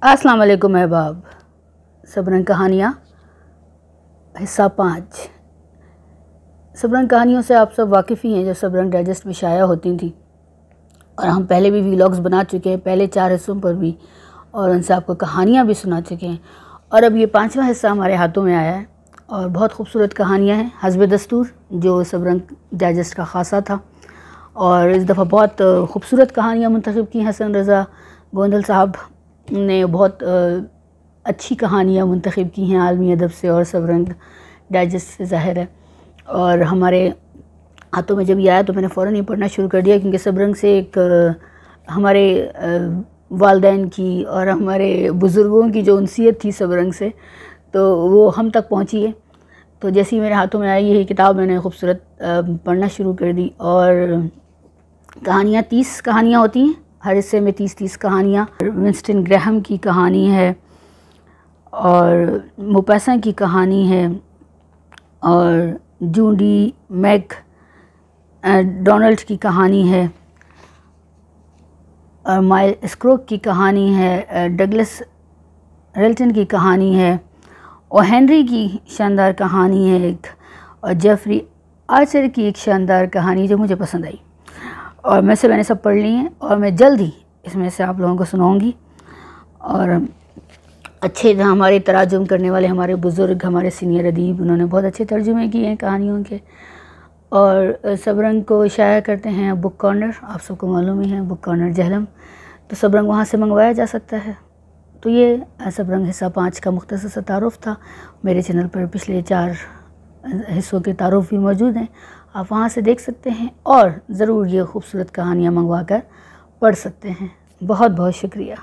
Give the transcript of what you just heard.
अस्सलाम वालेकुम अहबाब। सबरंग कहानियाँ हिस्सा 5। सबरंग कहानियों से आप सब वाकिफ़ ही हैं, जो सबरंग डाइजेस्ट में शाया होती थी, और हम पहले भी व्लॉग्स बना चुके हैं, पहले 4 हिस्सों पर भी, और उनसे आपको कहानियाँ भी सुना चुके हैं। और अब ये 5वां हिस्सा हमारे हाथों में आया है और बहुत खूबसूरत कहानियाँ हैं। हस्ब दस्तूर जो सबरंग डाइजेस्ट का ख़ासा था, और इस दफ़ा बहुत खूबसूरत कहानियाँ मुंतखब की। हसन रज़ा गोंदल साहब ने बहुत अच्छी कहानियाँ मुंतखब की हैं आलमी अदब से और सबरंग डाइजेस्ट से, ज़ाहिर है। और हमारे हाथों में जब ये आया तो मैंने फ़ौरन ही पढ़ना शुरू कर दिया, क्योंकि सबरंग से एक हमारे वालिदैन की और हमारे बुज़ुर्गों की जो उनसियत थी सबरंग से, तो वो हम तक पहुँची है। तो जैसे ही मेरे हाथों में आई यही किताब, मैंने खूबसूरत पढ़ना शुरू कर दी। और कहानियाँ 30 कहानियाँ होती हैं, हर हिस्से में 30-30 कहानियाँ। विंस्टन ग्रैहम की कहानी है, और मोपासा की कहानी है, और जूडी मैक डोनाल्ड की कहानी है, और माइल स्क्रोक की कहानी है, डगलस रेल्टन की कहानी है, और हेनरी की शानदार कहानी है एक, और जेफरी आर्चर की एक शानदार कहानी जो मुझे पसंद आई। और मैंने सब पढ़ ली हैं, और मैं जल्द ही इसमें से आप लोगों को सुनाऊंगी। और अच्छे हमारे तराजुम करने वाले हमारे बुज़ुर्ग, हमारे सीनियर अदीब, उन्होंने बहुत अच्छे तर्जुमे किए हैं कहानियों के। और सबरंग को शाया करते हैं बुक कॉर्नर, आप सबको मालूम ही है, बुक कॉर्नर जहलम, तो सबरंग वहाँ से मंगवाया जा सकता है। तो ये सबरंग हिस्सा 5 का मुख्तसर सा तारुफ था। मेरे चैनल पर पिछले 4 हिस्सों के तारुफ भी मौजूद हैं, आप वहाँ से देख सकते हैं, और ज़रूर ये खूबसूरत कहानियाँ मंगवा कर पढ़ सकते हैं। बहुत बहुत शुक्रिया।